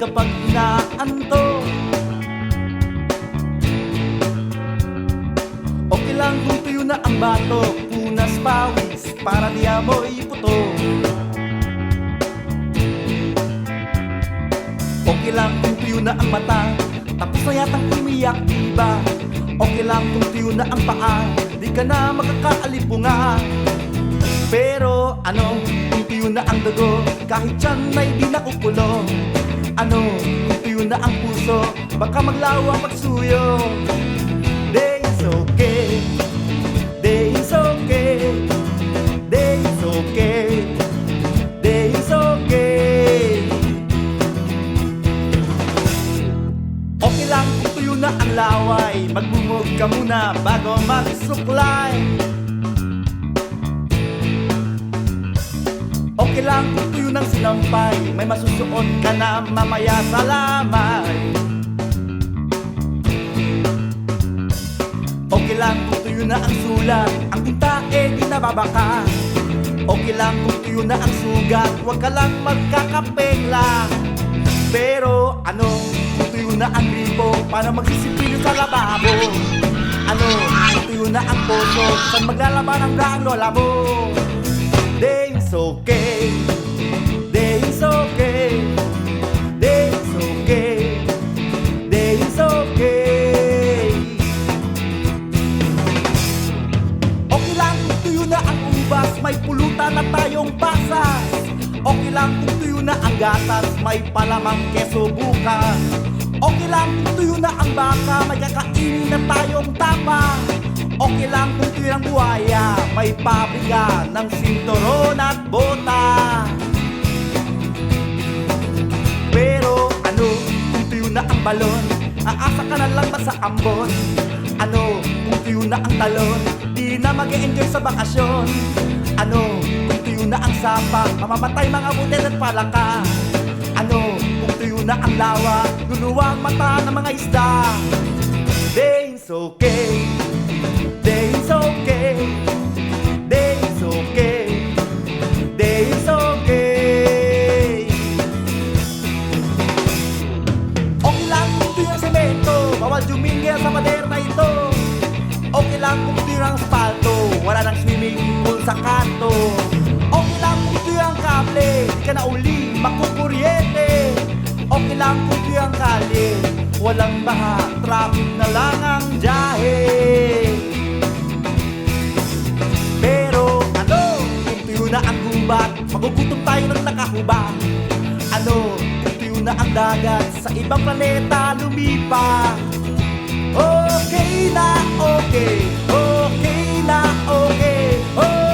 kapag inaanto. Okay lang kung tuyo na ang bato, punas pawis para di amoy puto. Okay lang kung tuyo na ang mata, tapos na yatang umiyak, diba? Okay lang kung tuyo na ang paa, di ka na makakaalipunga. Pero ano, kung tuyo na ang dugo, kahit tiyan ay di nakukulo. Ano, kung tuyo na ang puso, baka maglawa pagsuyo. Days okay, days okay, days okay, days okay. Okay lang kung tuyo na ang laway, magbumog ka muna bago magsuklay. Okay lang kung tuyo ng sinampay, may masusuot ka na mamaya sa lamay. Okay lang kung tuyo na ang sulat, ang tinta di nababaka. Okay lang kung tuyo na ang sugat, huwag ka lang magkakapengla. Pero ano, kung tuyo na ang gripo, para magsisipilyo sa lababo. Ano, kung tuyo na ang poso, saan maglalaban ang bra ang lola mo. Days okay, days okay, days okay, days okay. Okay lang kung tuyo na ang ubas, may pulutan na tayong pasas. Okay lang kung tuyo na ang gatas, may palamang keso bukas. Okay lang kung tuyo na ang baka, may kakainin na tayong tapa. Okay lang kung tuyo ng buhaya, may pabrika ng sinturon at bota. Pero ano, kung tuyo na ang balon, aasa ka na lang ba sa ambon? Ano, kung tuyo na ang talon, di na mag-e-enjoy sa bakasyon. Ano, kung tuyo na ang sapa, mamamatay mga butil at palaka. Ano, kung tuyo na ang lawa, luluwang mata ng mga isda. Days okay, days okay, days okay, days okay. Okay lang kung tuyo ang semento, bawal jumingil sa pader na ito. Okay lang kung tuyo ang asfalto, wala nang swimming pool sa kanto. Okay lang kung tuyo ang kable, di ka na uli makukuryente. Okay lang kung tuyo ang kalye, walang baha, traffic na lang ang jahe. Pero ano, kung tuyo na ang gubat, magugutom tayo ng nakahubad. Ano, kung tuyo na ang dagat, sa ibang planeta lumipat. Okay na okay, okay na okay, okay.